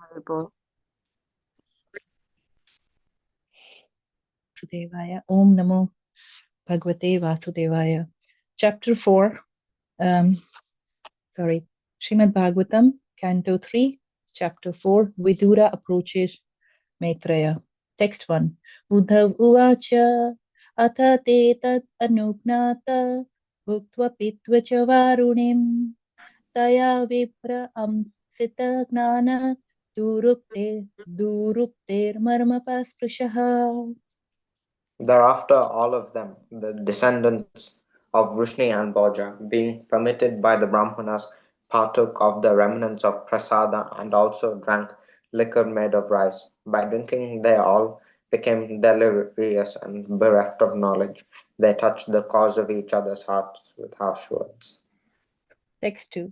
Haribol. Vasudevaya. Om Namo Bhagavate Vasudevaya. Chapter 4. Srimad Bhagavatam, Canto 3, Chapter 4. Vidura approaches Maitreya. Text 1. Uddhav uvacha atha te tat anugnata bhuktva pitva cha varunim taya vipra amsita gnana durupter marma pasprishaha. Thereafter, all of them, the descendants of Vrishni and Bhoja, being permitted by the Brahmanas, partook of the remnants of prasada and also drank liquor made of rice. By drinking, they all became delirious and bereft of knowledge. They touched the cause of each other's hearts with harsh words. Text 2.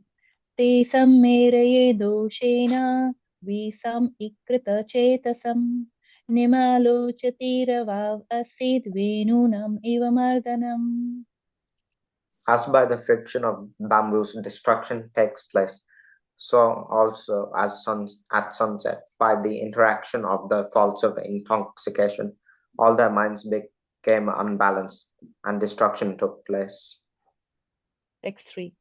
Te sammeraye doshena visam ikrita chetasam nimalochatirav asid venunam ivamardhanam. As by the friction of bamboos, destruction takes place, so also at sunset, by the interaction of the faults of intoxication, all their minds became unbalanced and destruction took place. Text 3.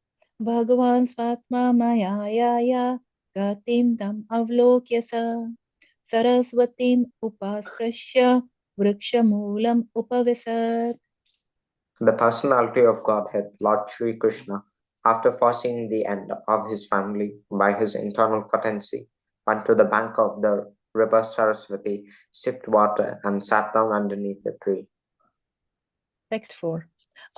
Bhagavan svatma mayaya gatim tam avlokyasa saraswatim upasprashya vrikshamulam upavisat. The personality of Godhead, Lord Sri Krishna, after foreseeing the end of his family by his internal potency, went to the bank of the river Saraswati, sipped water, and sat down underneath the tree. Text 4.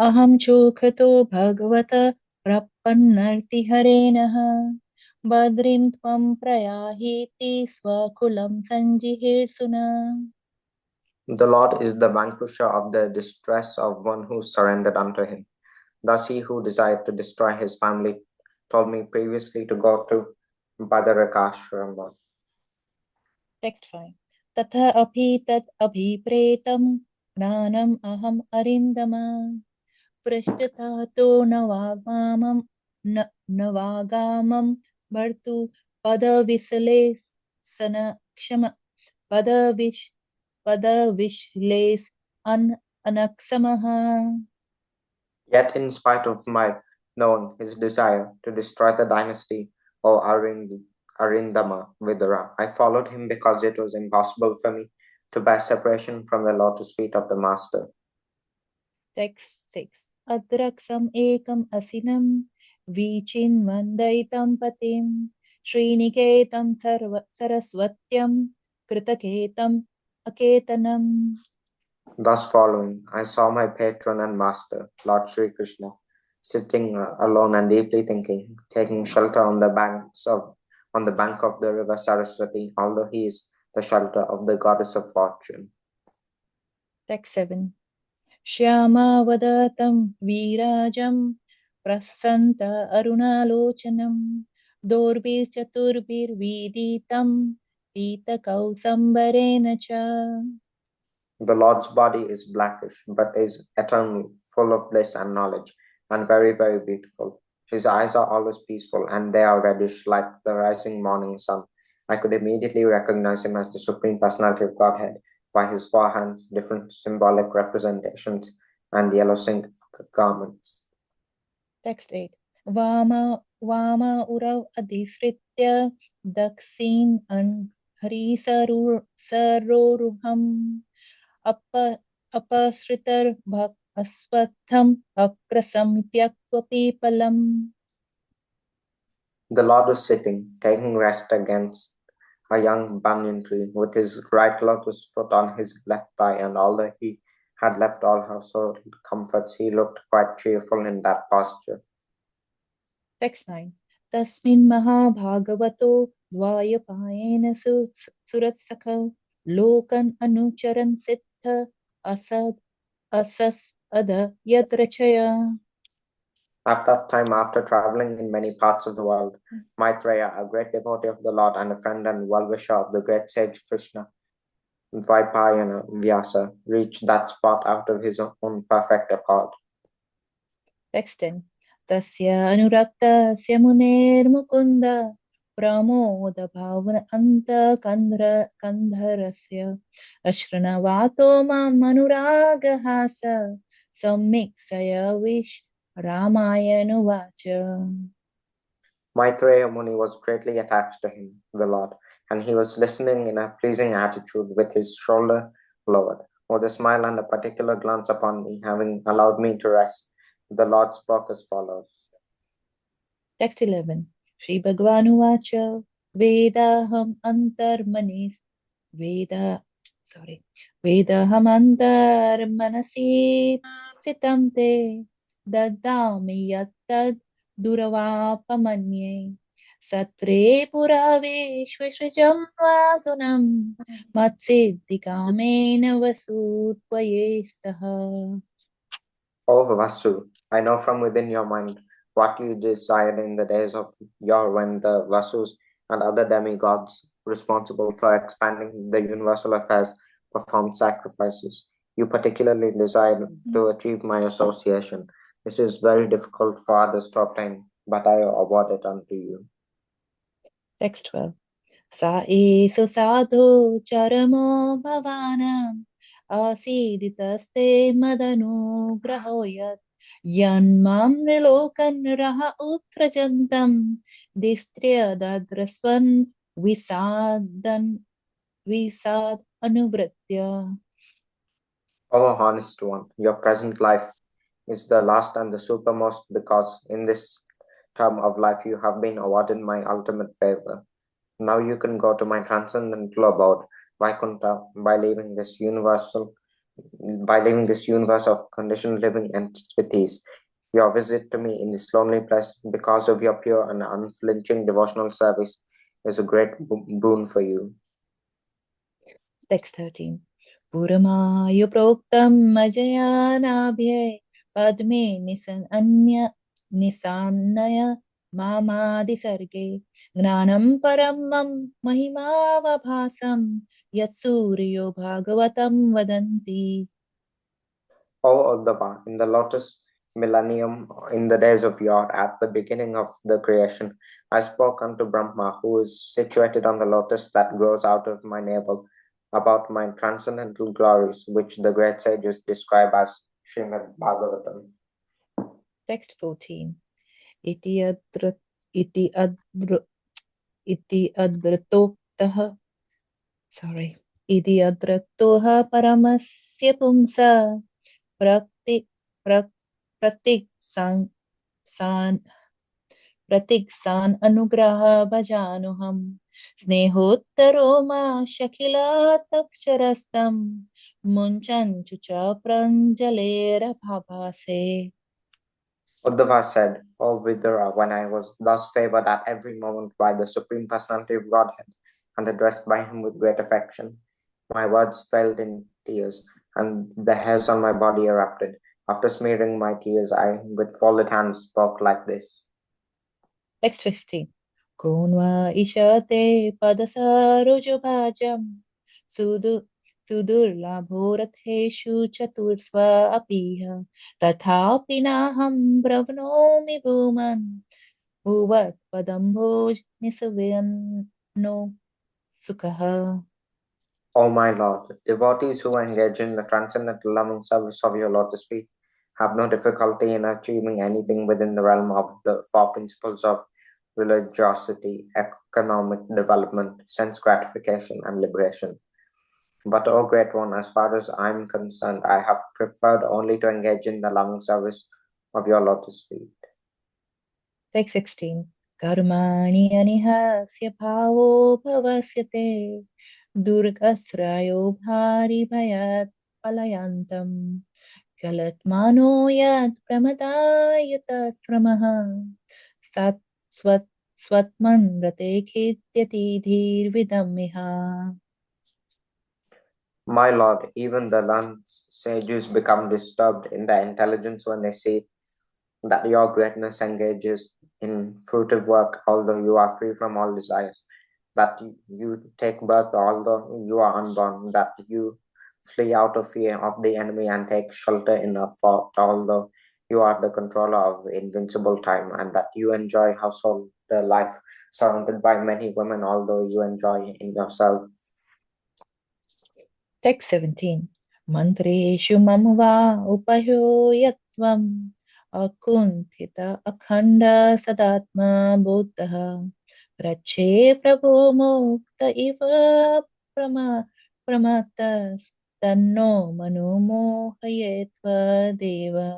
Aham chokhato bhagavata prapannarti harenaha badrim tvam prayahiti swakulam sanjihirsuna. The Lord is the vanquisher of the distress of one who surrendered unto him. Thus he who desired to destroy his family told me previously to go to Badarakashrama. Text 5. Tatha api tat abhipretam gnanam aham arindama prashtatato navagamam bhartu padavisale sanakshama padavishles anaksamaha. Yet in spite of my knowing his desire to destroy the dynasty of Arindama Vidura, I followed him because it was impossible for me to bear separation from the lotus feet of the Master. Text 6. Adraksam ekam asinam vichin vandaitam patim Sriniketam saraswatyam kritaketam aketanam. Thus following, I saw my patron and master, Lord Sri Krishna, sitting alone and deeply thinking, taking shelter on the bank of the river Saraswati, although he is the shelter of the goddess of fortune. Text 7. Shyamavadatam virajam prasanta arunalochanam dorbir chaturbir viditam pitakausambarena cha. The Lord's body is blackish, but is eternal, full of bliss and knowledge, and very, very beautiful. His eyes are always peaceful, and they are reddish like the rising morning sun. I could immediately recognize him as the Supreme Personality of Godhead by his four hands, different symbolic representations, and yellow silk garments. Text 8. Vama urav adhisritya daksin anghari saroruham apasritar bhak aswatham akrasam tyakva pipalam. The Lord was sitting, taking rest against a young banyan tree, with his right lotus foot on his left thigh, and although he had left all household comforts, he looked quite cheerful in that posture. Text 9. Tasmin mahabhagavato dvayapayena suratsakha lokan anucharan siddha asas ada yadrachaya. At that time, after traveling in many parts of the world, Maitreya, a great devotee of the Lord and a friend and well-wisher of the great sage Krishna, Dvaipayana Vyasa, reached that spot out of his own perfect accord. Text 10. Tasya anurakta sya muner mukunda प्रमोदभावन अन्तकन्धरस्य अश्रृणवातो माम् अनुरागहास सम्मिक्ष्य रामायणुवाच. Maitreya Muni was greatly attached to him, the Lord, and he was listening in a pleasing attitude with his shoulder lowered, with a smile and a particular glance upon me, having allowed me to rest. The Lord spoke as follows. Text 11. Shri Bhagavan Vedaham antarmani Veda sorry Vedaham antarmanasi sitam te dadami yattad duravapamanye satre puraveshvashajam vasunam matsiddhikamena vasutvaye. O Vasu, I know from within your mind what you desired in the days of yore when the Vasus and other demigods responsible for expanding the universal affairs performed sacrifices. You particularly desired to achieve my association. This is very difficult for others to obtain, but I award it unto you. Text 12. Sa esu sadho charamo bhavanam asiditaste madanugrahoyat yanmam nilokan raha utrajantam distriya dadrasvan visad anuvritya. O honest one, your present life is the last and the supermost because in this term of life you have been awarded my ultimate favor. Now you can go to my transcendental abode, Vaikuntha, by leaving this universe of conditioned living entities. Your visit to me in this lonely place, because of your pure and unflinching devotional service, is a great boon for you. Text 13. Puramayu proktam majayanabhye padme nisannaya mamadi sarge gnanam paramam mahimavabhasam yatsuryo bhagavatam vadanti. O Uddhava, in the lotus millennium, in the days of yore, at the beginning of the creation, I spoke unto Brahma, who is situated on the lotus that grows out of my navel, about my transcendental glories, which the great sages describe as Srimad Bhagavatam. Text 14. Iti adra iti adra iti adratoktaha sorry iti adraktoha paramasya pumsa prakti prak pratik san प्रतीक्सान् अनुग्रह भजानुहम् स्नेहोत्तरो मा शकिलातक्षरस्तम् मुञ्चन् च प्राञ्जलेरभासे. Uddhava said, O Vidura, when I was thus favored at every moment by the Supreme Personality of Godhead and addressed by him with great affection, my words failed in tears, and the hairs on my body erupted. After smearing my tears, I, with folded hands, spoke like this. Text 15. Konva ishate padasarojabhajam सुदुर्लभोरथेषु चतुर्स्व अपिह तथापि नाहं ब्रवनोमि भूमन् भुवत्पदम्भोज निसवनो sukha. O my Lord, devotees who engage in the transcendental loving service of your lotus feet have no difficulty in achieving anything within the realm of the four principles of religiosity, economic development, sense gratification, and liberation. But, O Great One, as far as I am concerned, I have preferred only to engage in the loving service of your lotus feet. Text 16. Karmani anihasya bhavo bhavasyate durgasrayo bhari bhayat palayantam kalatmano yad pramadayata sramaha sat swatman rate khityati dhir vidamiha. My Lord, even the learned sages become disturbed in their intelligence when they see that your greatness engages in fruitive work, although you are free from all desires, that you take birth, although you are unborn, that you flee out of fear of the enemy and take shelter in a fort, although you are the controller of invincible time, and that you enjoy household life surrounded by many women, although you enjoy in yourself. Text 17. Mantreshu mamva upayotvam akuntita akhanda sadatma buddha rache prabhu mukta iva prama pramatas tanno manomohayetva deva.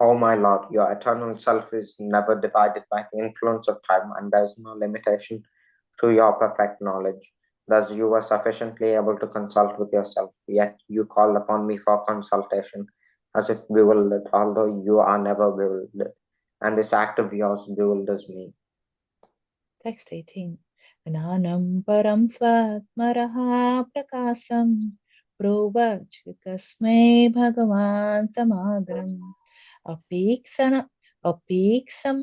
O my Lord, your eternal self is never divided by the influence of time, and there is no limitation to your perfect knowledge. Thus, you were sufficiently able to consult with yourself, yet you call upon me for consultation, as if bewildered, although you are never bewildered, and this act of yours bewilders me. Text 18. Gnanam param svatmaraha prakasam provach kasme bhagavan samagram apiksana apiksam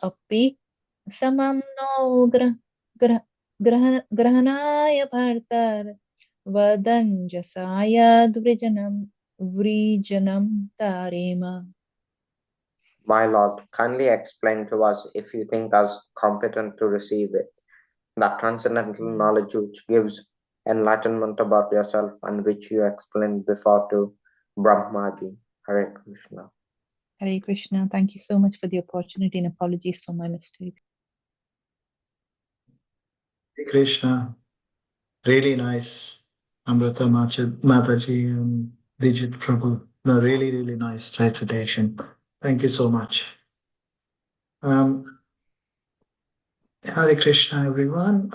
apiksamam no grahanaya bhartar vadanjasaya vrijanam tarema. My Lord, kindly explain to us if you think us competent to receive it, that transcendental knowledge which gives enlightenment about yourself and which you explained before to Brahmaji. Hare Krishna. Hare Krishna. Thank you so much for the opportunity and apologies for my mistake. Hare Krishna. Really nice, Amrita Mataji and Dijit Prabhu. No, really, really nice recitation. Thank you so much. Hare Krishna, everyone.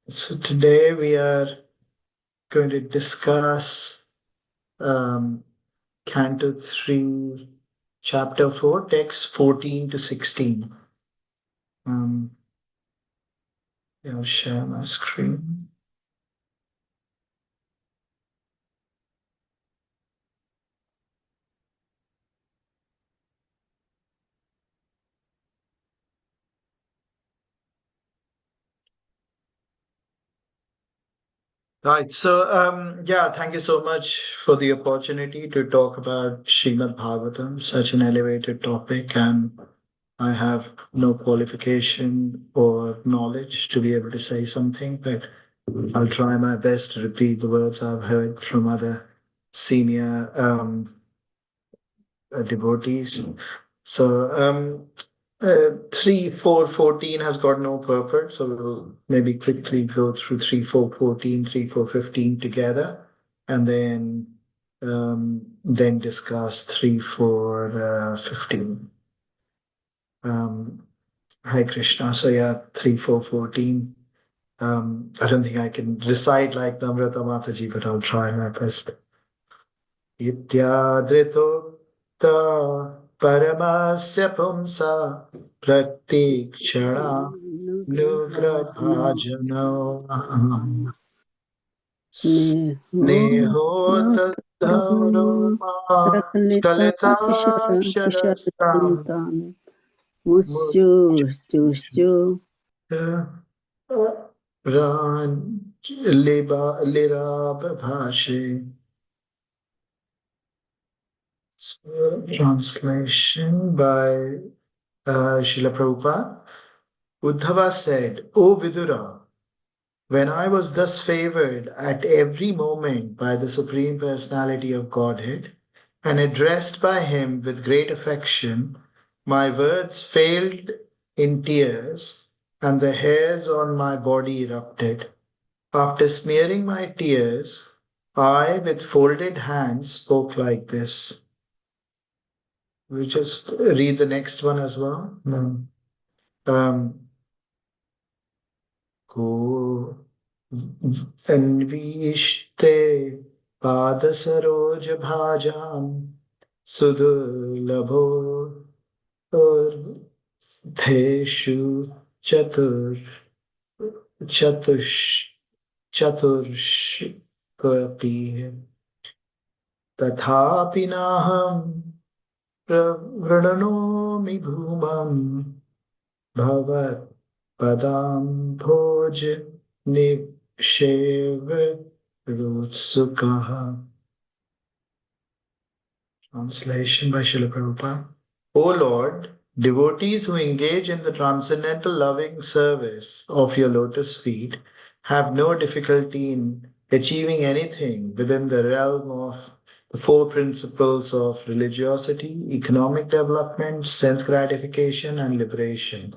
So today we are going to discuss Canto 3, Chapter 4, text 14 to 16. I'll share my screen. Right. So, thank you so much for the opportunity to talk about Srimad Bhagavatam, such an elevated topic, and I have no qualification or knowledge to be able to say something, but I'll try my best to repeat the words I've heard from other senior devotees. So, 3, 4, 14 has got no purport. So we'll maybe quickly go through 3, 4, 14, 3, 4, 15 together, and then discuss 3, 4, 15. Hi Krishna. So yeah, 3, 4, 14. I don't think I can recite like Namrata Mataji, but I'll try my best. इत्यादृतोक्ता परमस्य पुंसा प्रतीक्षणानुग्रभाजनो स्नेहो तद्धरो मा स्खलिता शरस्ताम् लिराबभाषे. Translation by Srila Prabhupada. Uddhava said, O Vidura, when I was thus favored at every moment by the Supreme Personality of Godhead and addressed by him with great affection, my words failed in tears and the hairs on my body erupted. After smearing my tears, I, with folded hands, spoke like this. We just read the next one as well. Ko Anvishte Padasaroj Bhajam Sudulabho Deshu Chatush Chatursh Kati Tathapi Naham Pravrananomi Bhumam Bhavat Padam Bhoj Nikshev Rutsukaha. Translation by Srila Prabhupada. O Lord, Devotees who engage in the transcendental loving service of your lotus feet have no difficulty in achieving anything within the realm of the four principles of religiosity, economic development, sense gratification, and liberation.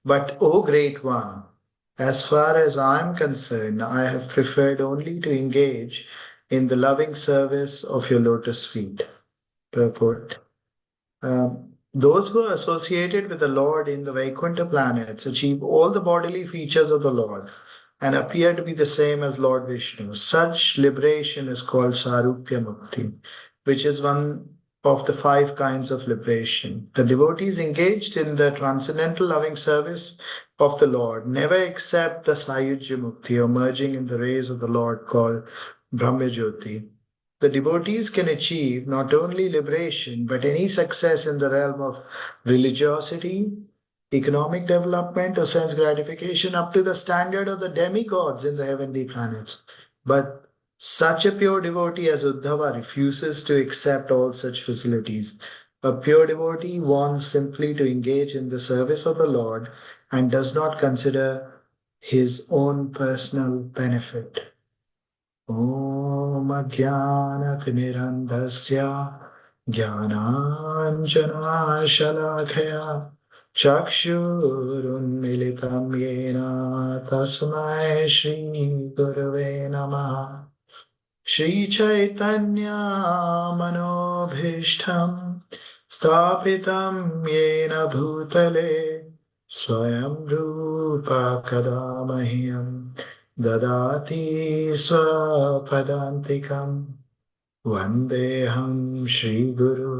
But, O Great One, as far as I am concerned, I have preferred only to engage in the loving service of your lotus feet. Purport. Those who are associated with the Lord in the Vaikuntha planets achieve all the bodily features of the Lord and appear to be the same as Lord Vishnu. Such liberation is called Sarupya Mukti, which is one of the five kinds of liberation. The devotees engaged in the transcendental loving service of the Lord never accept the Sayujya Mukti or merging in the rays of the Lord called Brahmajyoti. The devotees can achieve not only liberation but any success in the realm of religiosity, economic development, or sense gratification up to the standard of the demigods in the heavenly planets. But such a pure devotee as Uddhava refuses to accept all such facilities. A pure devotee wants simply to engage in the service of the Lord and does not consider his own personal benefit. ॐ अज्ञानतिमिरन्धस्य ज्ञानाञ्जनाशलाखया चक्षुरुन्मिलितं येन तस्मै श्रीगुरवे नमः श्रीचैतन्यमनोभीष्टं स्थापितं येन भूतले स्वयं रूप कदा मह्यं ददाति स्वपदान्तिकं वन्देऽहं श्रीगुरु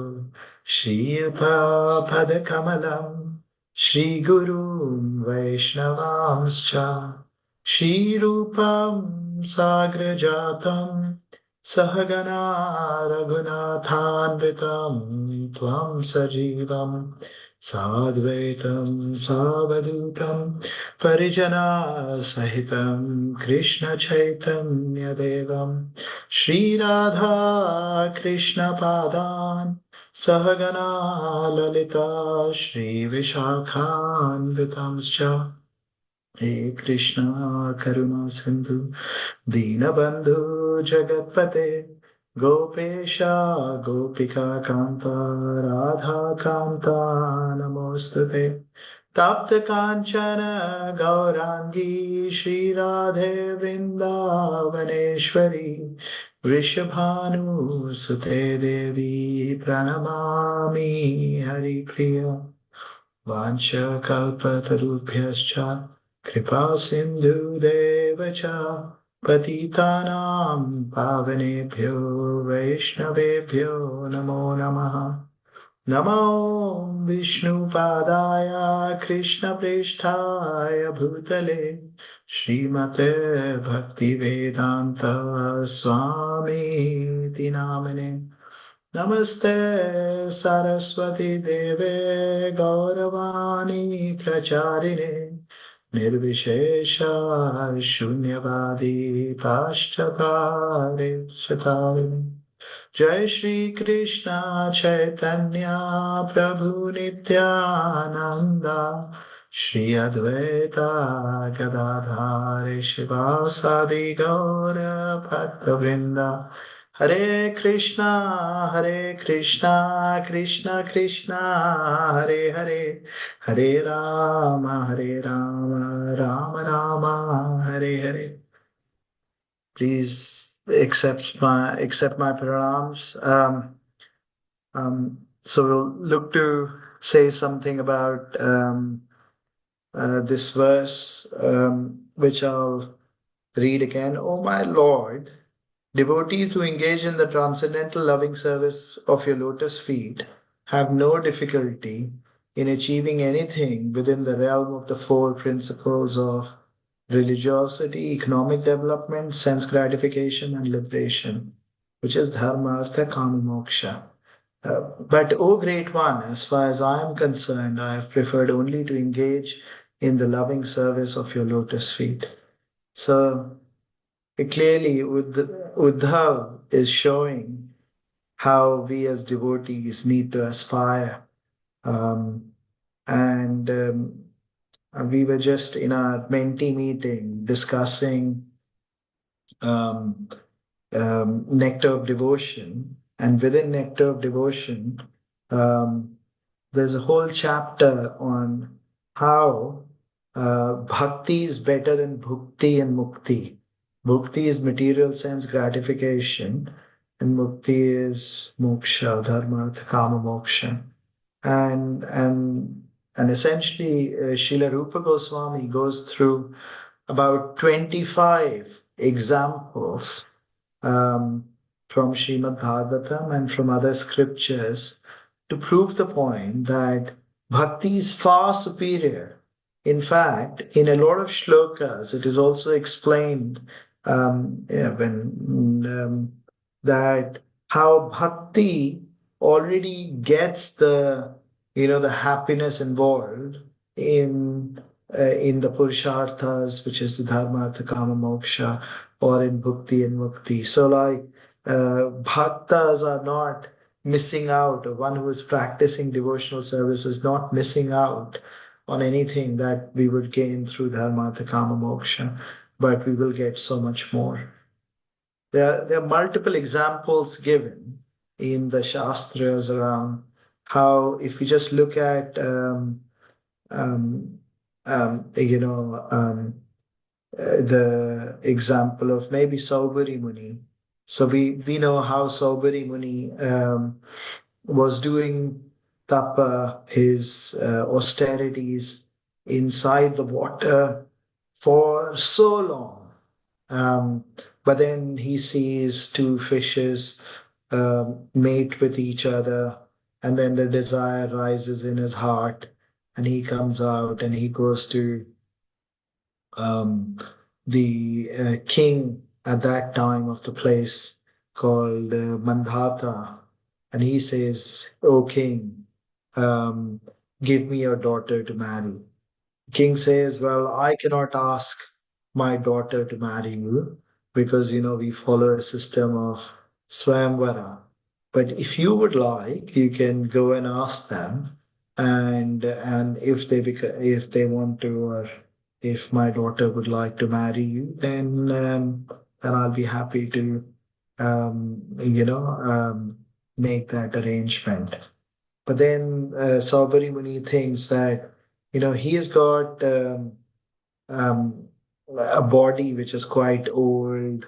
श्रीयुतापदकमलं श्रीगुरून् वैष्णवांश्च श्रीरूपं साग्रजातं सहगना रघुनाथान्वितं त्वं सजीवं साद्वैतं सावधूतं परिजनसहितं कृष्णचैतन्यदेवं श्रीराधा कृष्णपादान् सहगना ललिता श्रीविशाखान्वितंश्च हे कृष्ण करुणा सिन्धु दीनबन्धु जगत्पते गोपेश गोपिका कान्ता राधा कान्ता नमोऽस्तुते तप्त काञ्चन गौराङ्गी श्रीराधे वृन्दावनेश्वरी वृषभानुसुते देवी प्रणमामि हरिप्रिया वाञ्छकल्पतरुभ्यश्च कृपा सिन्धुदेव च पतितानां पावनेभ्यो वैष्णवेभ्यो नमो नमः नमो विष्णुपादाय कृष्णप्रेष्ठाय भूतले श्रीमते भक्तिवेदान्त स्वामीति नामिने नमस्ते सरस्वती देवे गौरवाणी प्रचारिणे निर्विशेष शून्यवादी पाश्चात्य जय श्री कृष्ण चैतन्य प्रभु नित्यानंद श्री अद्वैता गदाधर शिवासादि गौर भक्तवृंदा हरे Krishna Krishna Krishna Hare Hare Hare Ram Ram Ram Hare Hare. Please accept my pranams. So we'll look to say something about this verse, which I'll read again. Oh my Lord, devotees who engage in the transcendental loving service of your lotus feet have no difficulty in achieving anything within the realm of the four principles of religiosity, economic development, sense gratification, and liberation, which is dharma, artha, kama, moksha. But, O Great One, as far as I am concerned, I have preferred only to engage in the loving service of your lotus feet. So, clearly, Uddhav is showing how we as devotees need to aspire And we were just in our mentee meeting discussing um, nectar of devotion, and within nectar of devotion, um, there's a whole chapter on how bhakti is better than bhukti and mukti. Bhukti is material sense gratification, and mukti is moksha, dharma, artha, kama, moksha. And essentially, Srila Rupa Goswami goes through about 25 examples um, from Srimad Bhagavatam and from other scriptures to prove the point that bhakti is far superior. In fact, in a lot of shlokas, it is also explained that how bhakti already gets the happiness involved in the purusharthas, which is the dharma, artha, kama, moksha, or in bhukti and mukti. So, like, bhaktas are not missing out, or one who is practicing devotional service is not missing out on anything that we would gain through dharma, artha, kama, moksha, but we will get so much more. There are multiple examples given in the Shastras around how, if we just look at um, you know, the example of maybe Saubhari Muni. So we know how Saubhari Muni was doing tapa, his austerities inside the water for so long. But then he sees two fishes mate with each other, and then the desire rises in his heart, and he comes out and he goes to um, the king at that time of the place called Mandhata, and he says, "O king, um, give me your daughter to marry." King says, "Well, I cannot ask my daughter to marry you because, we follow a system of Swayamvara. But if you would like, you can go and ask them, and if they want to, or if my daughter would like to marry you, then I'll be happy to, make that arrangement." But then Saubhari Muni thinks that, he has got um, a body which is quite old.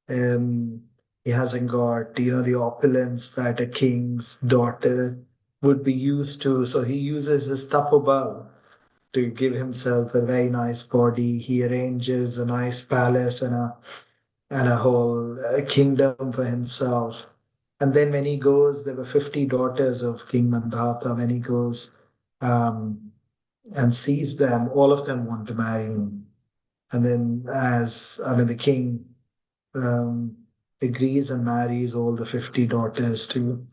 Um, he hasn't got, the opulence that a king's daughter would be used to. So he uses his tapabal to give himself a very nice body. He arranges a nice palace and a whole kingdom for himself. And then when he goes, there were 50 daughters of King Mandhata. When he goes um, and sees them, all of them want to marry him. And then, the king um, agrees and marries all the 50 daughters to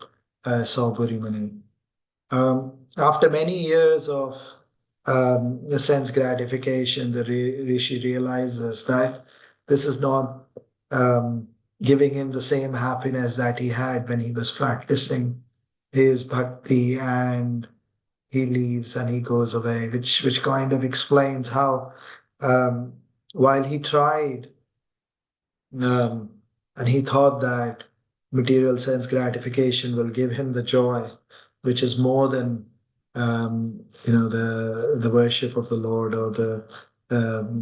Saubhari Muni. After many years of the sense gratification, the Rishi realizes that this is not um, giving him the same happiness that he had when he was practicing his bhakti, and he leaves and he goes away, which kind of explains how um, while he tried um, and he thought that material sense gratification will give him the joy, which is more than the worship of the Lord, or the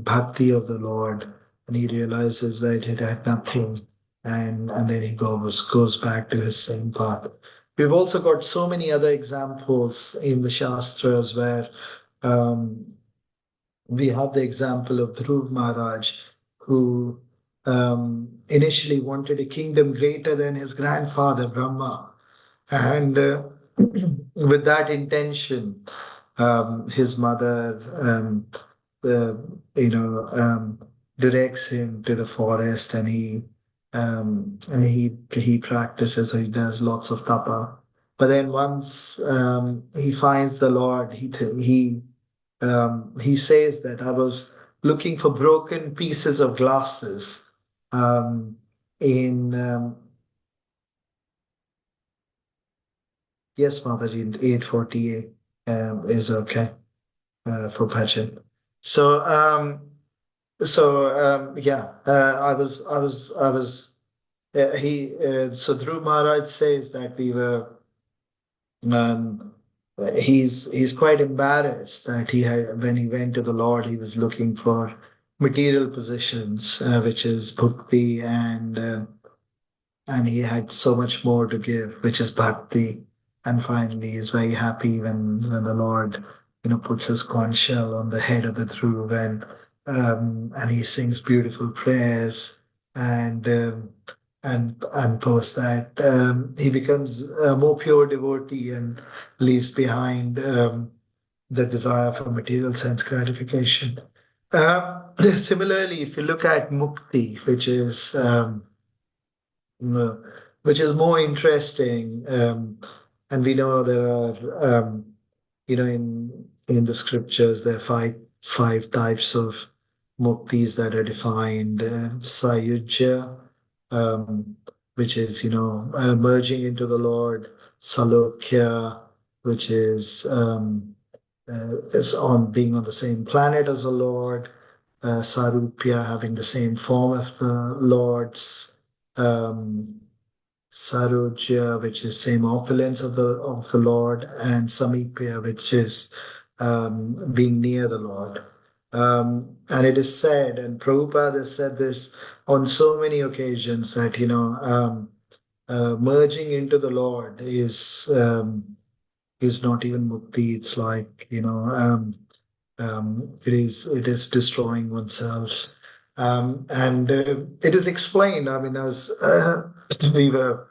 bhakti of the Lord, and he realizes that it had nothing, and then he goes back to his same path. We've also got so many other examples in the Shastras where um, we have the example of Dhruv Maharaj, who initially wanted a kingdom greater than his grandfather Brahma. And with that intention, his mother, uh, you know, um, directs him to the forest, and he practices, or he does lots of tapa. But then once he finds the Lord, he says that I was looking for broken pieces of glasses um, in yes, Mataji, in 848. is okay for bhajan. So yeah, I was he so Dhruv Maharaj says that we were um, he's quite embarrassed that he had when he went to the Lord he was looking for material possessions, which is bhakti, and he had so much more to give, which is bhakti. And finally, he's very happy when the Lord, puts his conch shell on the head of the dhruv, and he sings beautiful prayers, and and post that he becomes a more pure devotee and leaves behind the desire for material sense gratification. Similarly, if you look at mukti, no, which is more interesting. And we know there are, in the scriptures, there are five types of muktis that are defined. Sayujya, which is, merging into the Lord. Salokya, which is on being on the same planet as the Lord. Sarupya, having the same form of the Lord's. Um, Sarojya, which is same opulence of the Lord, and Samipya, which is being near the Lord. And it is said, and Prabhupada has said this on so many occasions that merging into the Lord is not even mukti. It's like it is destroying oneself. And it is explained. I mean, as we were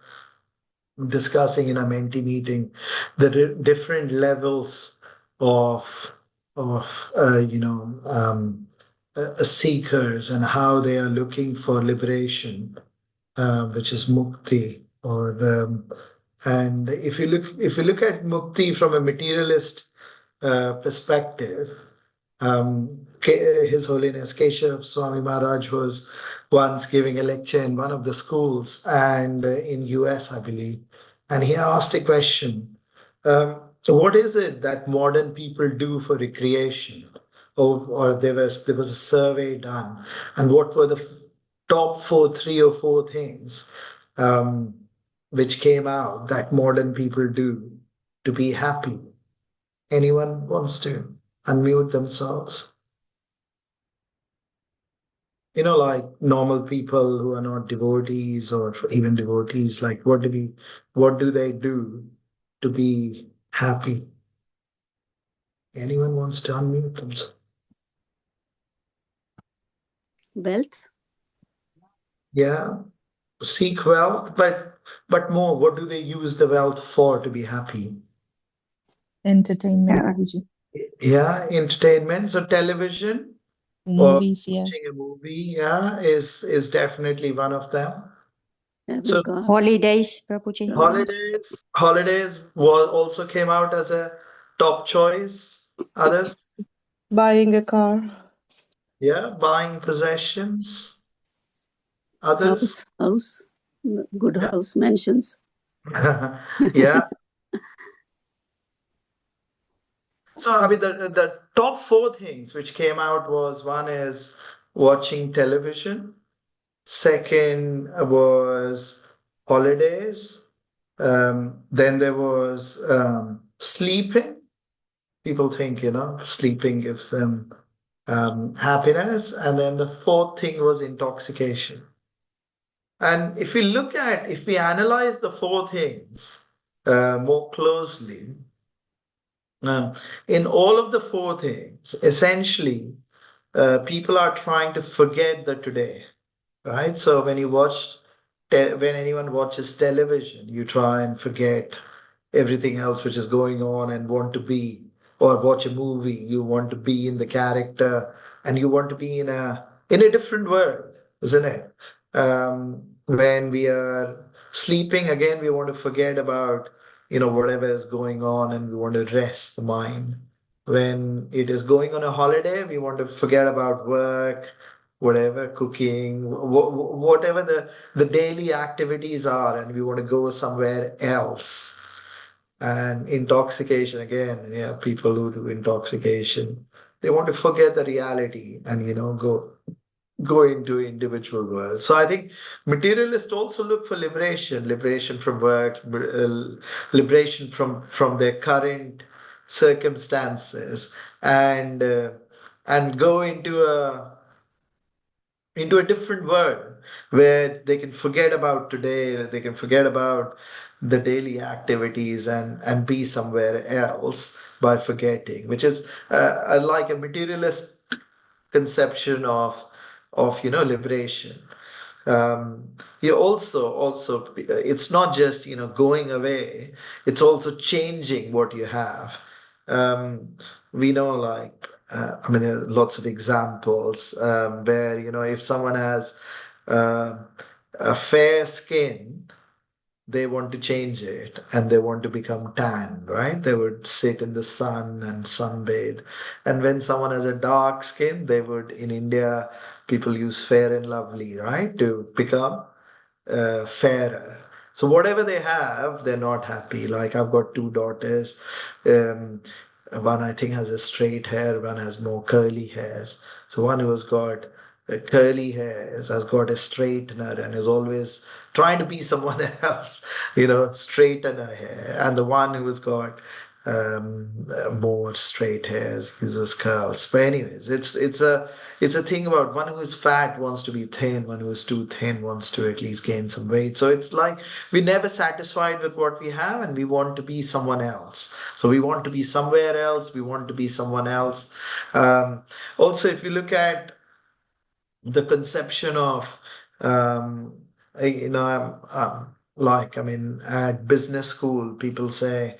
discussing in a Menti meeting, the different levels of seekers and how they are looking for liberation, which is mukti. And if you look at mukti from a materialist perspective, His Holiness Keshav Swami Maharaj was once giving a lecture in one of the schools and in US, I believe, and he asked a question: "What is it that modern people do for recreation?" Or there was a survey done, and what were the top four, three or four things um, which came out that modern people do to be happy? Anyone wants to unmute themselves? Like normal people who are not devotees or even devotees, like what do they do to be happy? Anyone wants to unmute themselves? Wealth. Yeah, seek wealth, but more, what do they use the wealth for to be happy? Entertainment, Prabhuji. Yeah, entertainment. So television or Movies, yeah. watching a movie, yeah, is definitely one of them. Having So cars. Holidays, Prabhuji. holidays also came out as a top choice. Others, Buying a car. yeah, buying possessions. Others, House. Good yeah. house, mansions. Yeah. So I mean, the top four things which came out was, one is watching television. Second was holidays. Then there was sleeping. People think, sleeping gives them happiness. And then the fourth thing was intoxication. And if we analyze the four things more closely, um, in all of the four things, essentially, people are trying to forget the today, right? So when anyone watches television, you try and forget everything else which is going on and want to be, or watch a movie, you want to be in the character and you want to be in a different world, isn't it? When we are sleeping, again, we want to forget about whatever is going on and we want to rest the mind. When it is going on a holiday, we want to forget about work, whatever, cooking, whatever the daily activities are, and we want to go somewhere else. And intoxication, again, yeah, people who do intoxication, they want to forget the reality and, go into individual worlds. So I think materialists also look for liberation from work, liberation from their current circumstances, and go into a different world where they can forget about today, they can forget about the daily activities and be somewhere else by forgetting, which is like a materialist conception of liberation. um, you also it's not just going away, it's also changing what you have. um, we know, like, I mean, there are lots of examples where if someone has uh, a fair skin, they want to change it and they want to become tan, right? They would sit in the sun and sunbathe. And when someone has a dark skin, they would, in India, people use fair and lovely, right, to become fairer. So whatever they have, they're not happy. Like, I've got two daughters. Um, One, I think, has a straight hair. One has more curly hairs. So one who has got curly hairs has got a straightener and is always trying to be someone else, straighten her hair. And the one who has got more straight hairs uses curls. But anyways, it's a thing about one who is fat wants to be thin, one who is too thin wants to at least gain some weight. So it's like we're never satisfied with what we have and we want to be someone else. So we want to be somewhere else, we want to be someone else. Also, if you look at the conception of um, like, I mean, at business school people say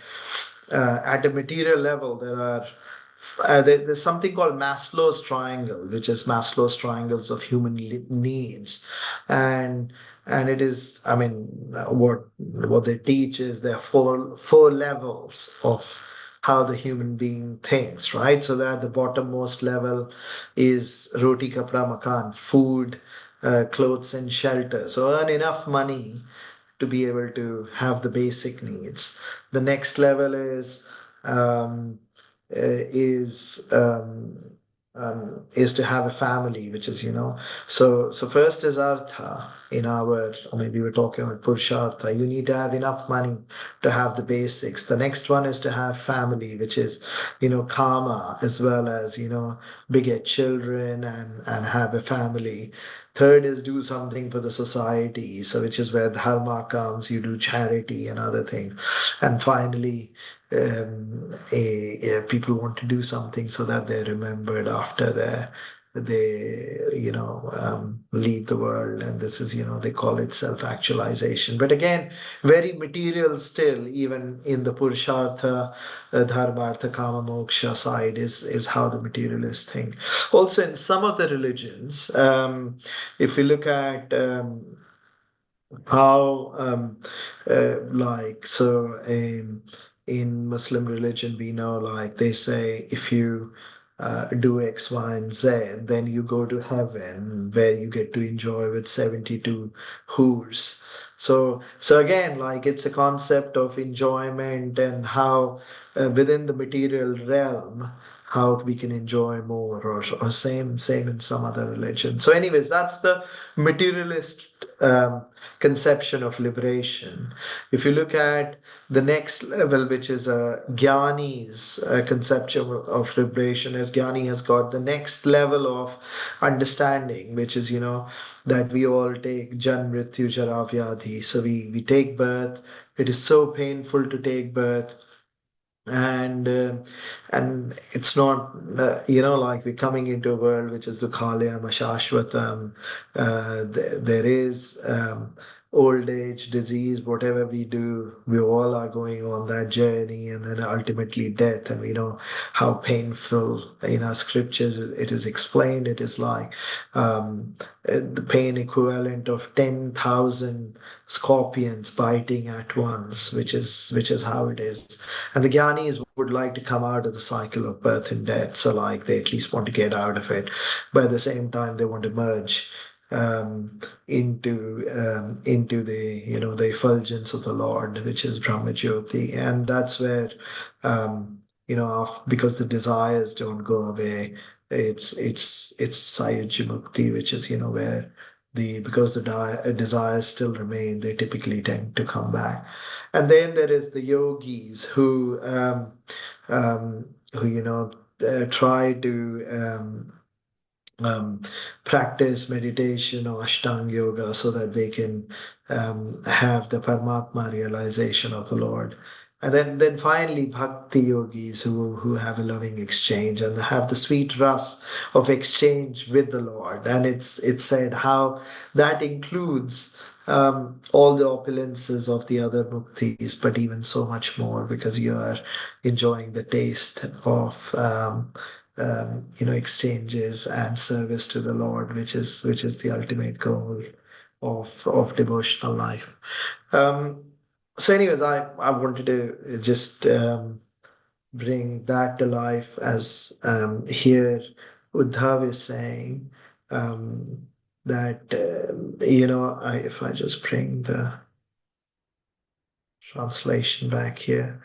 at a material level there's something called Maslow's triangle, which is Maslow's triangles of human needs. And it is, I mean, what they teach is there are four levels of how the human being thinks, right? So that the bottommost level is roti kapra makan, food, clothes and shelter. So earn enough money to be able to have the basic needs. The next level um, is um, is to have a family, which is, so first is artha in our, or maybe we're talking about purushartha. You need to have enough money to have the basics. The next one is to have family, which is, kama, as well as, beget children and have a family. Third is do something for the society, so which is where dharma comes. You do charity and other things. And finally, people want to do something so that they're remembered after they leave the world. And this is, they call it self-actualization. But again, very material still, even in the purushartha, dharma, artha, kama, moksha side is how the materialists think. Also, in some of the religions, if we look at how like, so in Muslim religion, we know, like, they say if you do X, Y, and Z, then you go to heaven where you get to enjoy with 72 hoods. So again, like, it's a concept of enjoyment and how within the material realm, how we can enjoy more, or same in some other religion. So anyways, that's the materialist conception of liberation. If you look at the next level, which is Gyani's conception of liberation, as Gyani has got the next level of understanding, which is, that we all take Jan Mrityu Jara Vyadhi. So we take birth. It is so painful to take birth. And it's not like we're coming into a world which is the Kalyam Ashashvatam. There is old age, disease, whatever we do, we all are going on that journey, and then ultimately death. And we know how painful in our scriptures it is explained. It is like the pain equivalent of 10,000 scorpions biting at once, which is how it is. And the Gyanis would like to come out of the cycle of birth and death. So, like, they at least want to get out of it. But at the same time, they want to merge into the the effulgence of the Lord, which is Brahmajyoti, and that's where because the desires don't go away, it's Sayajimukti, which is where because the desires still remain, they typically tend to come back. And then there is the yogis who try to um, practice meditation or Ashtanga yoga so that they can have the Paramatma realization of the Lord. And then finally, bhakti yogis who have a loving exchange and have the sweet rus of exchange with the Lord. And it's said how that includes all the opulences of the other muktis, but even so much more because you are enjoying the taste of exchanges and service to the Lord, which is the ultimate goal of devotional life. So, anyways, I wanted to just bring that to life as here Uddhav is saying that if I just bring the translation back here.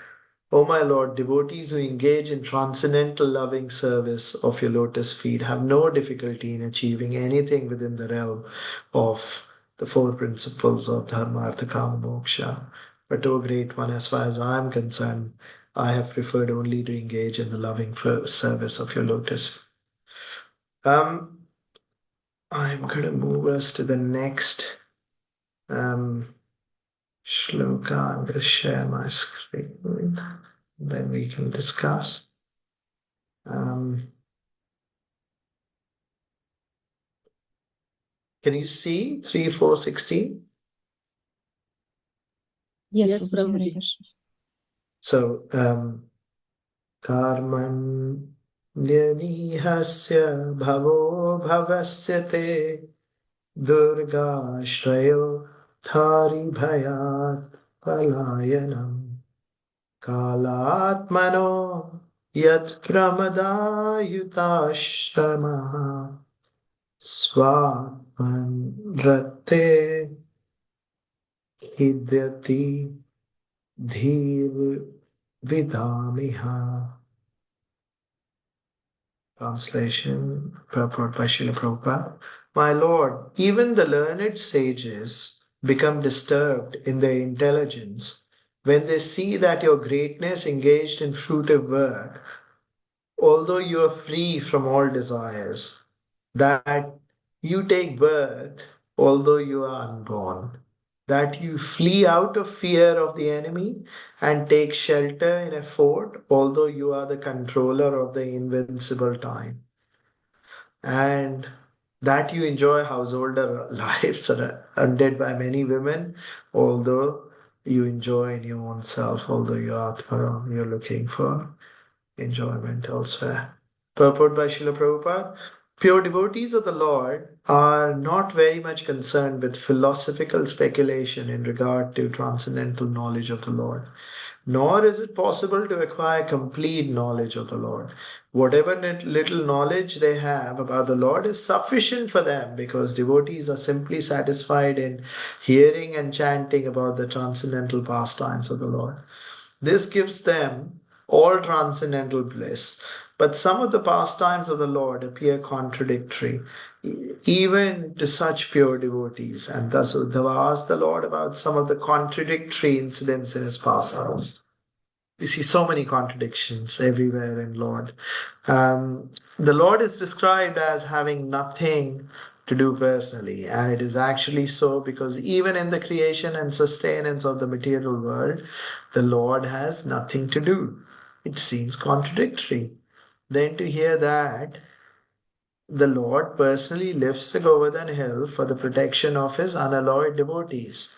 O my Lord, devotees who engage in transcendental loving service of your lotus feet have no difficulty in achieving anything within the realm of the four principles of Dharma, Artha, Kama, Moksha. But, O Great One, as far as I am concerned, I have preferred only to engage in the loving service of your lotus. I'm going to move us to the next shloka. I'm going to share my screen. Then we can discuss. Can you see 3, 4, 16? Yes, Yes, Prabhuji, Hare Prabhuji. Krishna. So, karman hasya bhavo bhavasya te durga shrayo thari bhayat palayanam kalatmano yat pramadayutashramaha swamanrate hidyati dhir vidamiha. Translation purport by Srila Prabhupada. My Lord, even the learned sages become disturbed in their intelligence when they see that your greatness engaged in fruitive work, although you are free from all desires, that you take birth, although you are unborn, that you flee out of fear of the enemy and take shelter in a fort, although you are the controller of the invincible time, and that you enjoy householder life surrounded by many women, although you enjoy in your own self, although you're looking for enjoyment elsewhere. Purport by Srila Prabhupada. Pure devotees of the Lord are not very much concerned with philosophical speculation in regard to transcendental knowledge of the Lord, nor is it possible to acquire complete knowledge of the Lord. Whatever little knowledge they have about the Lord is sufficient for them because devotees are simply satisfied in hearing and chanting about the transcendental pastimes of the Lord. This gives them all transcendental bliss. But some of the pastimes of the Lord appear contradictory, even to such pure devotees. And thus Uddhava asked the Lord about some of the contradictory incidents in his pastimes. We see so many contradictions everywhere in Lord. The Lord is described as having nothing to do personally, and it is actually so because even in the creation and sustenance of the material world, the Lord has nothing to do. It seems contradictory. Then to hear that the Lord personally lifts the Govardhan hill for the protection of his unalloyed devotees.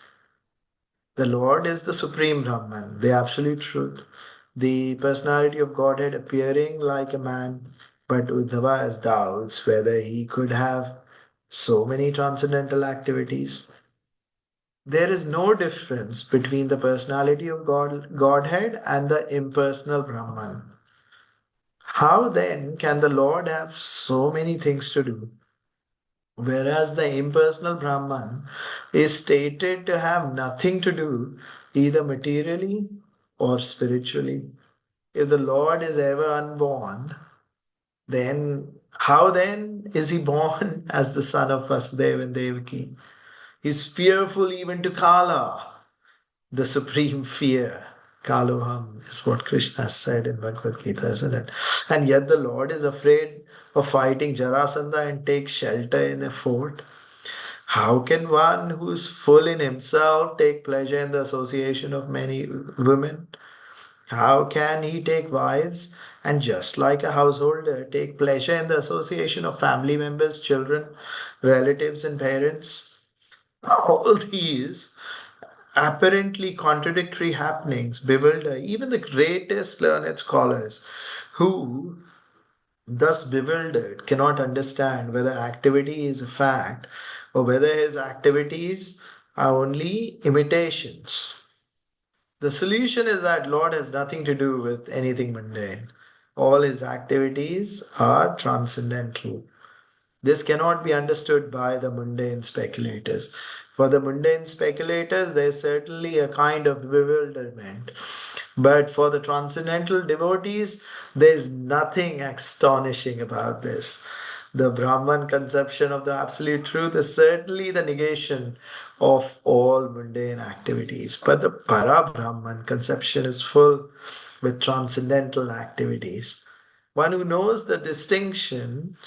The Lord is the Supreme Brahman, the Absolute Truth, the personality of Godhead appearing like a man, but Uddhava has doubts whether he could have so many transcendental activities. There is no difference between the personality of Godhead and the impersonal Brahman. How then can the Lord have so many things to do? Whereas the impersonal Brahman is stated to have nothing to do either materially or spiritually. If the Lord is ever unborn, then how then is he born as the son of Vasudeva and Devaki? He's fearful even to Kala, the supreme fear. Kaloham is what Krishna said in Bhagavad Gita, isn't it? And yet the Lord is afraid of fighting Jarasandha and takes shelter in a fort. How can one who is full in himself take pleasure in the association of many women? How can he take wives and, just like a householder, take pleasure in the association of family members, children, relatives, and parents? All these apparently contradictory happenings bewilder even the greatest learned scholars, who, thus bewildered, cannot understand whether activity is a fact or whether his activities are only imitations. The solution is that Lord has nothing to do with anything mundane. All his activities are transcendental. This cannot be understood by the mundane speculators. For the mundane speculators, there is certainly a kind of bewilderment. But for the transcendental devotees, there is nothing astonishing about this. The Brahman conception of the absolute truth is certainly the negation of all mundane activities. But the Para Brahman conception is full with transcendental activities. One who knows the distinction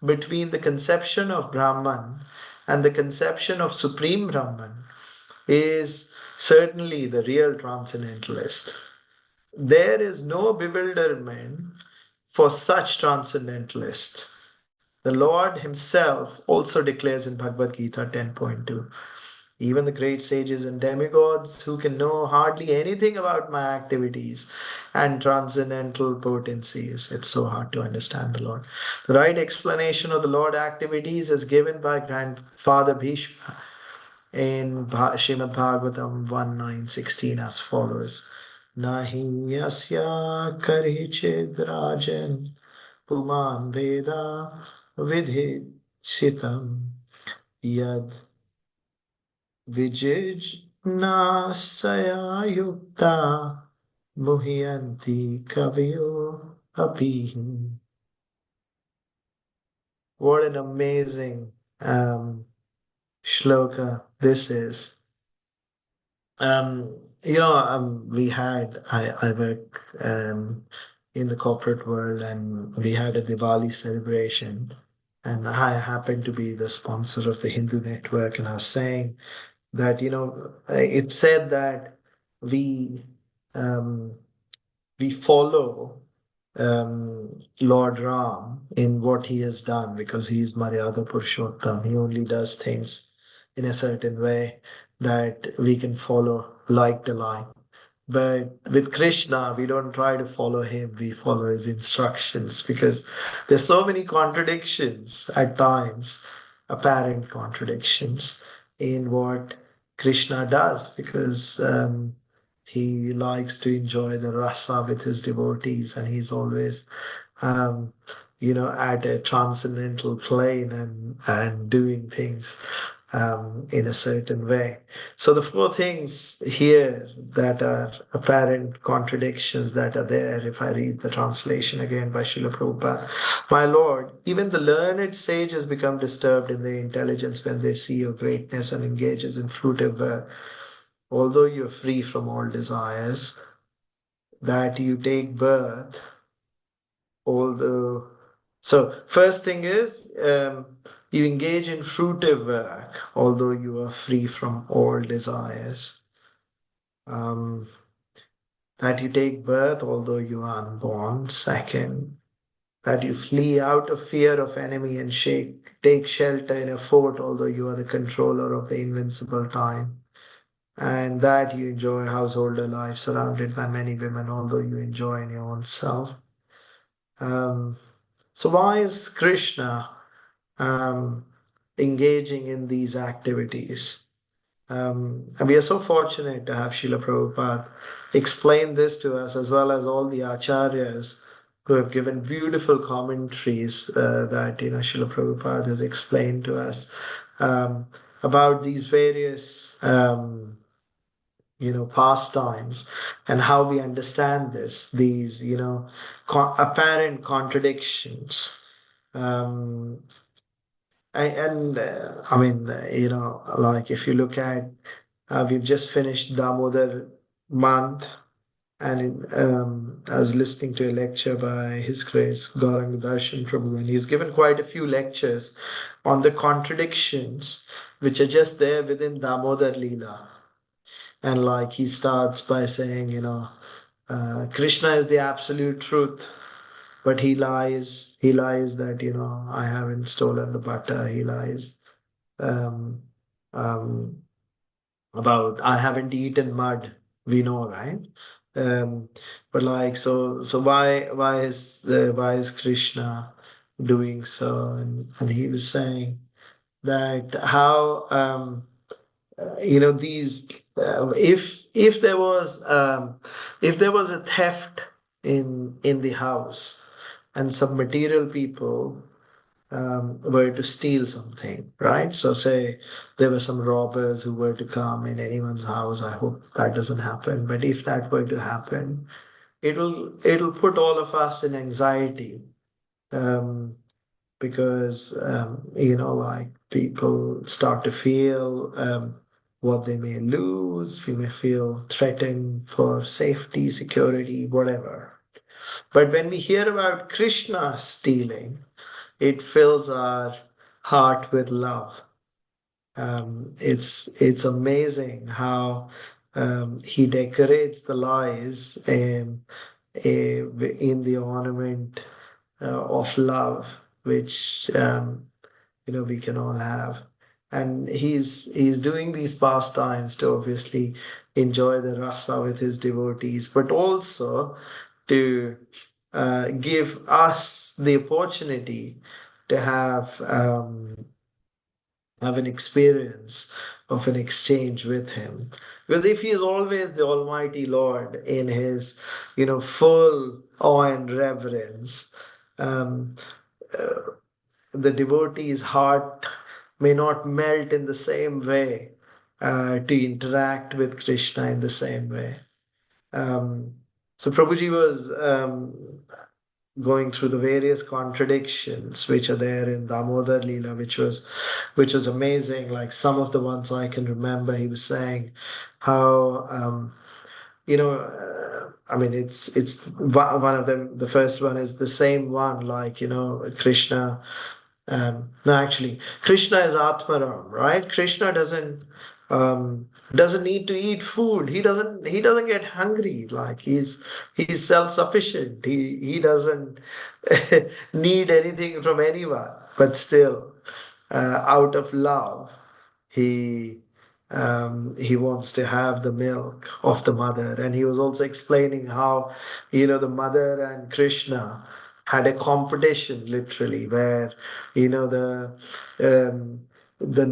between the conception of Brahman and the conception of Supreme Brahman is certainly the real transcendentalist. There is no bewilderment for such transcendentalists. The Lord Himself also declares in Bhagavad Gita 10.2, even the great sages and demigods who can know hardly anything about my activities and transcendental potencies. It's so hard to understand the Lord. The right explanation of the Lord activities is given by Grandfather Bhishma in Srimad Bhagavatam 1.9.16 as follows. Nahi yasya karhi chedrajan puman veda vidhi sitam yad vijijnasaya yukta muhyanti kaviyo api. What an amazing shloka this is. I work in the corporate world, and we had a Diwali celebration, and I happened to be the sponsor of the Hindu network, and I was saying that, it said that we um, we follow Lord Ram in what he has done because he is Maryada Purushottam. He only does things in a certain way that we can follow like the line. But with Krishna, we don't try to follow him, we follow his instructions because there's so many contradictions at times, apparent contradictions in what Krishna does because he likes to enjoy the rasa with his devotees, and he's always at a transcendental plane and doing things in a certain way. So the four things here that are apparent contradictions that are there, if I read the translation again by Srila Prabhupada, my Lord, even the learned sages become disturbed in their intelligence when they see your greatness and engages in fruitive work. Although you're free from all desires, that you take birth, although so first thing is you engage in fruitive work, although you are free from all desires. That you take birth, although you are unborn. Second, that you flee out of fear of enemy and take shelter in a fort, although you are the controller of the invincible time. And that you enjoy householder life surrounded by many women, although you enjoy in your own self. So why is Krishna engaging in these activities? And we are so fortunate to have Srila Prabhupada explain this to us, as well as all the acharyas who have given beautiful commentaries that Srila Prabhupada has explained to us um, about these various pastimes and how we understand these apparent contradictions. Um, I mean, like if you look at, we've just finished Damodar month, and I was listening to a lecture by His Grace Gauranga Darshan Prabhu, and he's given quite a few lectures on the contradictions which are just there within Damodar Leela. And like he starts by saying, Krishna is the absolute truth, but he lies. He lies that, I haven't stolen the butter. He lies um, um, about I haven't eaten mud. We know, right? Um, but like, so why is Krishna doing so? And he was saying that how these if there was a theft in the house and some material people were to steal something, right? So say there were some robbers who were to come in anyone's house. I hope that doesn't happen, but if that were to happen, it'll put all of us in anxiety. um, because like people start to feel what they may lose. We may feel threatened for safety, security, whatever. But when we hear about Krishna stealing, it fills our heart with love. It's amazing how he decorates the lies in the ornament of love, which we can all have. And he's doing these pastimes to obviously enjoy the rasa with his devotees, but also to give us the opportunity to have an experience of an exchange with him. Because if he is always the Almighty Lord in his, full awe and reverence, um, uh, the devotee's heart may not melt in the same way to interact with Krishna in the same way. So Prabhuji was going through the various contradictions which are there in Damodar Leela, which was amazing. Like some of the ones I can remember, he was saying how I mean, it's one of them. The first one is the same one, like Krishna. No, actually, Krishna is Atmaram, right? Krishna doesn't need to eat food. He doesn't get hungry. Like he's self-sufficient. He doesn't need anything from anyone. But still, out of love, he he wants to have the milk of the mother. And he was also explaining how the mother and Krishna had a competition, literally, where um, the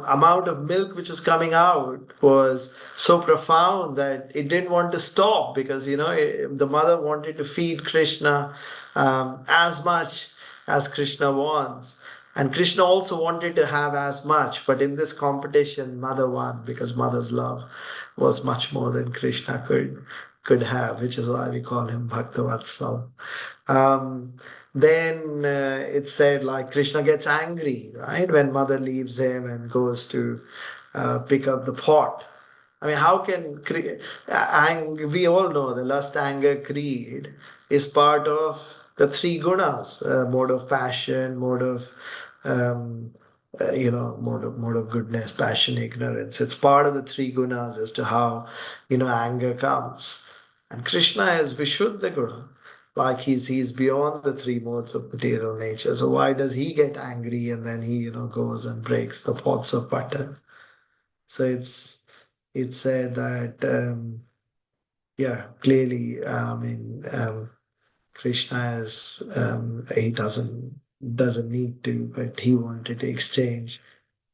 amount of milk which was coming out was so profound that it didn't want to stop, because the mother wanted to feed Krishna as much as Krishna wants. And Krishna also wanted to have as much, but in this competition, mother won, because mother's love was much more than Krishna could have, which is why we call him Bhaktavatsal. Um, then it said, like, Krishna gets angry, right, when mother leaves him and goes to pick up the pot. I mean, how can we all know the lust, anger, greed is part of the three gunas: mode of passion, mode of um, mode of goodness, passion, ignorance. It's part of the three gunas as to how anger comes. And Krishna is Vishuddha Guna, like he's beyond the three modes of material nature. So why does he get angry and then he goes and breaks the pots of butter? So it's said that yeah, clearly, I mean, Krishna is he doesn't need to, but he wanted to exchange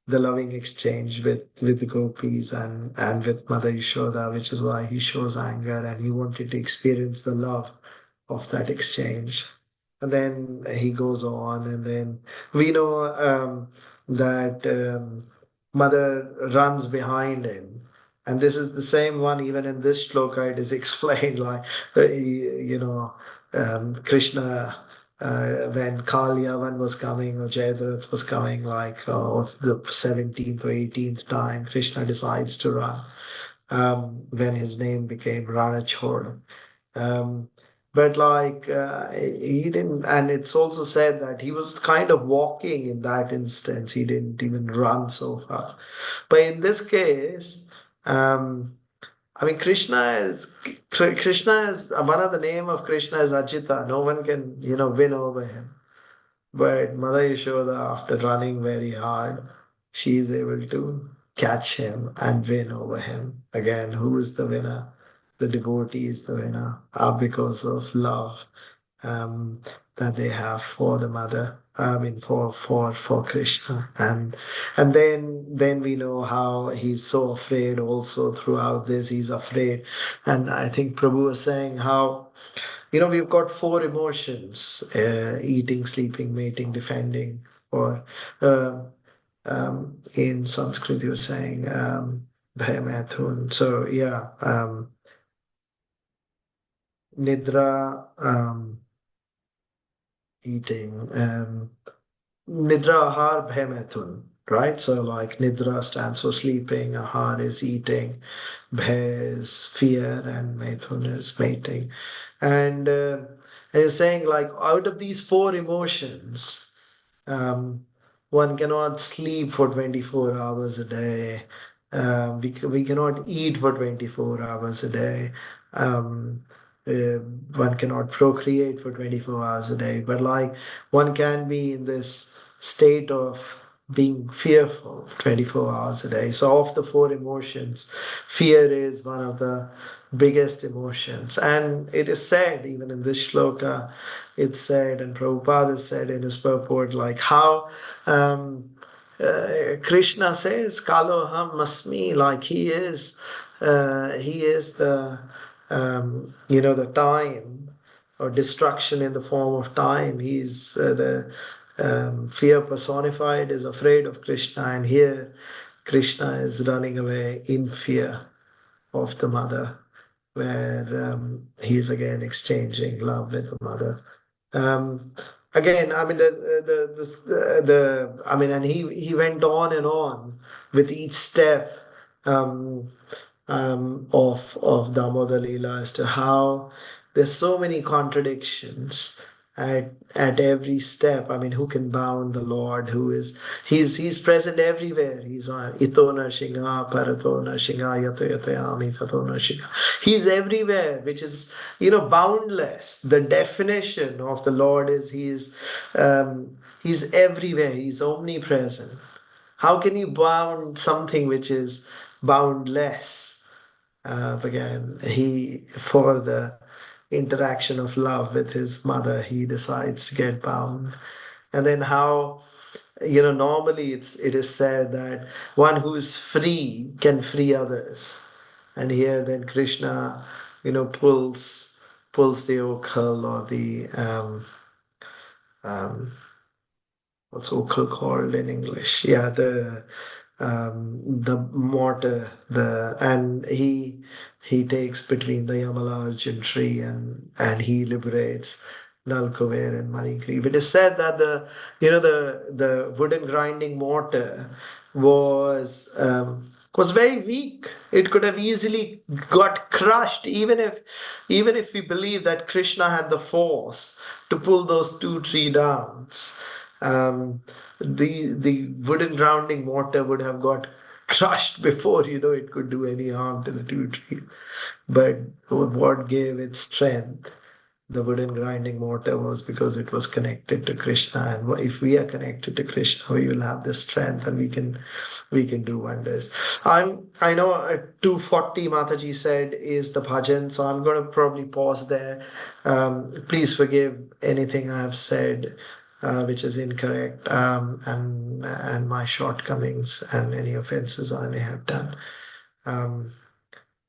the loving exchange with the gopis and with Mother Yashoda, which is why he shows anger, and he wanted to experience the love of that exchange. And then he goes on, and then we know that mother runs behind him. And this is the same one, even in this shloka, it is explained like, Krishna, when Kal Yavan was coming, or Jayadratha was coming, like the 17th or 18th time, Krishna decides to run when his name became Ranachod. Um, but like he didn't, and it's also said that he was kind of walking in that instance. He didn't even run so fast. But in this case, I mean, Krishna is one of the name of Krishna is Ajita. No one can win over him. But Mother Yashoda, after running very hard, she is able to catch him and win over him. Again, who is the winner? The devotee is the winner, because of love um, that they have for the mother. I mean, for Krishna, and then we know how he's so afraid. Also, throughout this, he's afraid, and I think Prabhu was saying how we've got four emotions: eating, sleeping, mating, defending. Or in Sanskrit, he was saying bhayamathun. So yeah, nidra, eating, nidra, ahar, bhayamathun. Right? So like nidra stands for sleeping, ahar is eating, bhay is fear, and maithun is mating. And he's saying like out of these four emotions, one cannot sleep for 24 hours a day. We cannot eat for 24 hours a day. Um, one cannot procreate for 24 hours a day. But like one can be in this state of being fearful 24 hours a day. So of the four emotions, fear is one of the biggest emotions. And it is said, even in this shloka, it's said, and Prabhupada has said in his purport, like how Krishna says, Kaloham Masmi, like he is the, the time or destruction in the form of time. He's the fear personified, is afraid of Krishna, and here Krishna is running away in fear of the mother, where he's again exchanging love with the mother. Again, I mean I mean, and he went on and on with each step of Damodar Leela as to how there's so many contradictions at every step. I mean, who can bound the Lord? He's present everywhere. He's on Ito Narshinga, Parato Narshinga, Yato Yatayami, Tato Narshinga. He's everywhere, which is boundless. The definition of the Lord is he's everywhere. He's omnipresent. How can you bound something which is boundless? Again, for the interaction of love with his mother, he decides to get bound. And then how, normally it is said that one who is free can free others. And here then Krishna, pulls the yokel, or the what's yokel called in English? Yeah, the mortar, and he takes between the Yamalarjun tree, and he liberates Nalkover and Manikriv. It is said that the wooden grinding mortar was very weak. It could have easily got crushed, even if we believe that Krishna had the force to pull those two tree downs. The wooden grounding mortar would have got crushed before it could do any harm to the two trees. But what gave it strength, the wooden grinding mortar, was because it was connected to Krishna. And if we are connected to Krishna, we will have the strength, and we can do wonders. I know 240 Mataji said is the bhajan, so I'm going to probably pause there. Please forgive anything I have said which is incorrect, and my shortcomings and any offenses I may have done.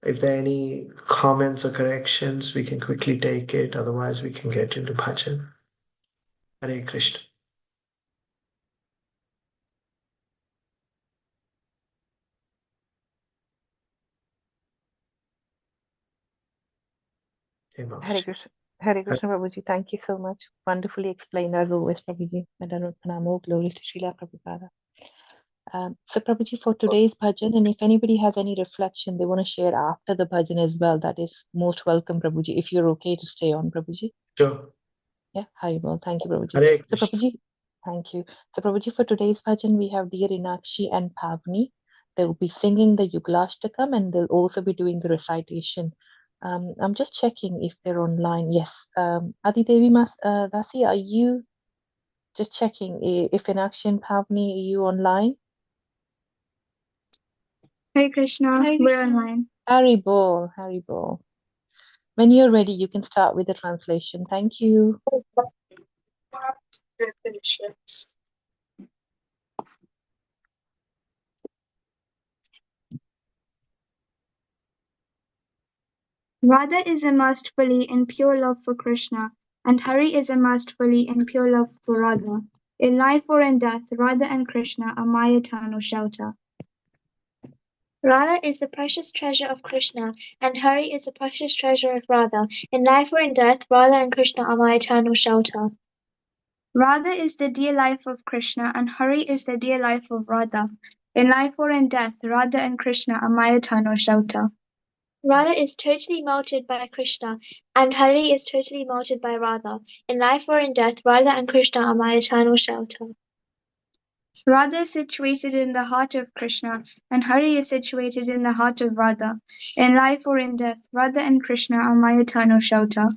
If there are any comments or corrections, we can quickly take it. Otherwise, we can get into bhajan. Hare Krishna. Hey, Hare Babaji. Krishna. Hare Krishna, Prabhuji. Thank you so much. Wonderfully explained as always, Prabhuji. More glory to Srila Prabhupada. So, Prabhuji, for today's bhajan, and if anybody has any reflection they want to share after the bhajan as well, that is most welcome, Prabhuji. If you're okay to stay on, Prabhuji. Sure. Yeah, Haribol. Thank you, Prabhuji. Hare So, Krishna. Prabhuji, thank you. So, Prabhuji, for today's bhajan, we have dear Inakshi and Pavni. They will be singing the Yuglashtakam and they'll also be doing the recitation. I'm just checking if they're online. Yes. Adi Devi Dasi, are you just checking if Inakshi and Pavni, are you online? Hare Krishna, we're online. Haribol, Haribol. When you're ready, you can start with the translation. Thank you. Radha is immersed fully in pure love for Krishna, and Hari is immersed fully in pure love for Radha. In life or in death, Radha and Krishna are my eternal shelter. Radha is the precious treasure of Krishna, and Hari is the precious treasure of Radha. In life or in death, Radha and Krishna are my eternal shelter. Radha is the dear life of Krishna, and Hari is the dear life of Radha. In life or in death, Radha and Krishna are my eternal shelter. Radha is totally melted by Krishna, and Hari is totally melted by Radha. In life or in death, Radha and Krishna are my eternal shelter. Radha is situated in the heart of Krishna, and Hari is situated in the heart of Radha. In life or in death, Radha and Krishna are my eternal shelter.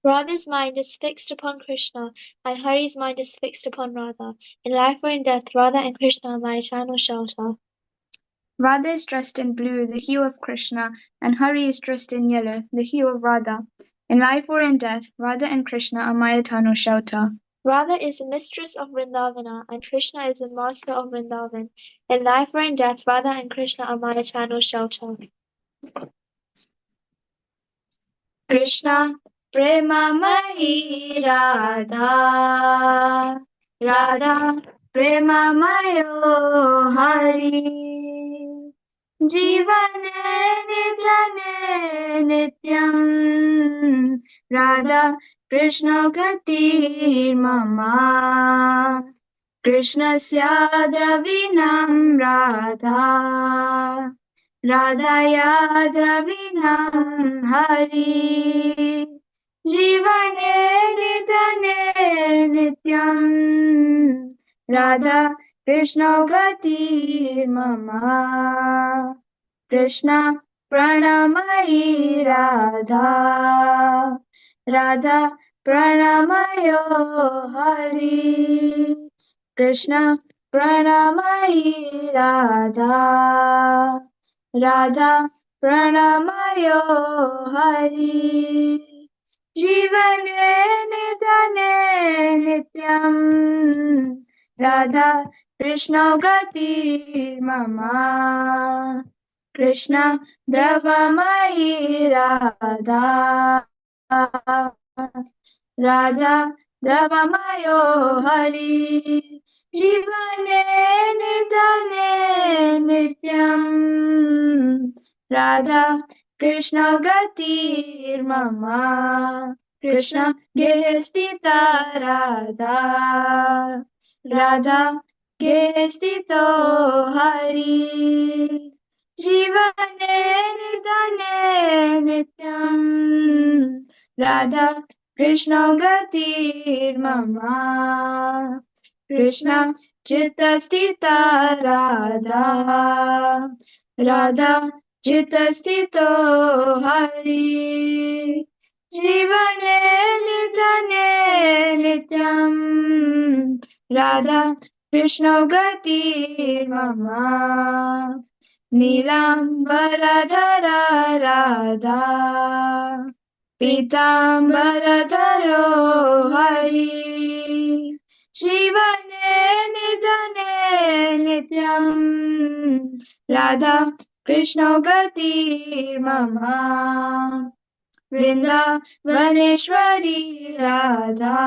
Radha's mind is fixed upon Krishna, and Hari's mind is fixed upon Radha. In life or in death, Radha and Krishna are my eternal shelter. Radha is dressed in blue, the hue of Krishna, and Hari is dressed in yellow, the hue of Radha. In life or in death, Radha and Krishna are my eternal shelter. Radha is the mistress of Vrindavana, and Krishna is the master of Vrindavan. In life or in death, Radha and Krishna are my eternal shelter. Krishna Premamayi Radha Radha Premamayo Hari Jivane Nidhane Nityam Radha Krishna Gati Mama Krishnasya Dravinam Radha Radhaya Dravinam Hari Jivane Nidhane Nityam Radha Krishna Gati Mama Krishna Pranamayi Radha Radha Pranamayo Hari Krishna Pranamayi Radha Radha Pranamayo Hari Jivane Nidhane Nityam Radha Krishna Gati Mama Krishna Dravamayi Radha Radha Dravamayo Hari Jivane Nidhane Nityam Radha Krishna Gati Mama Krishna Gehestita Radha Radha Gehestito Hari Jivane Nidhane Nityam Radha Krishna Gati Mama Krishna Chittastita Radha Radha Chittastito Hari Jivane Nidhane Nityam Radha Krishna Gati Mama Nilambaradhara Radha Pitambaradharo Hari Shivane Nidhane Nityam Radha कृष्णो गतिर्मम वृन्दावनेश्वरी राधा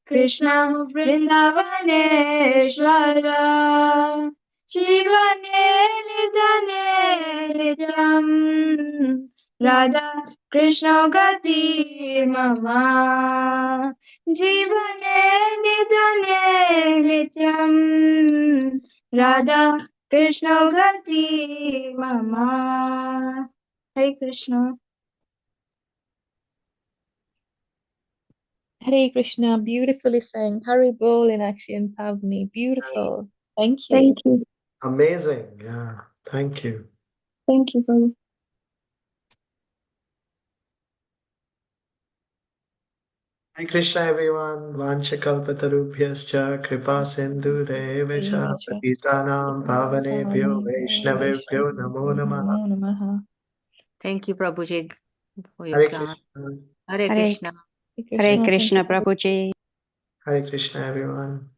कृष्ण वृन्दावनेश्वर जीवने निधने नित्यम् राधा कृष्ण गतिर्मम जीवने निधने नित्यम् राधा कृष्ण गतिर्मम हरे Krishna Hare Krishna, beautifully sang. Hari Bol in and Pavni. Beautiful. Thank Thank you. you. Amazing. Yeah. Thank you. Thank you, Prabhu. Hare Krishna, everyone. Vanchakalpatarubhyascha kripa sindhu devacha patitanam pavanebhyo vaishnavebhyo namo namaha. Namo Namaha. Thank you, Prabhuji, for your Hare class. Krishna. Hare Hare Krishna. Hare Hare Krishna. Thank Krishna, you, Prabhuji. Prabhuji. Hare Krishna, everyone.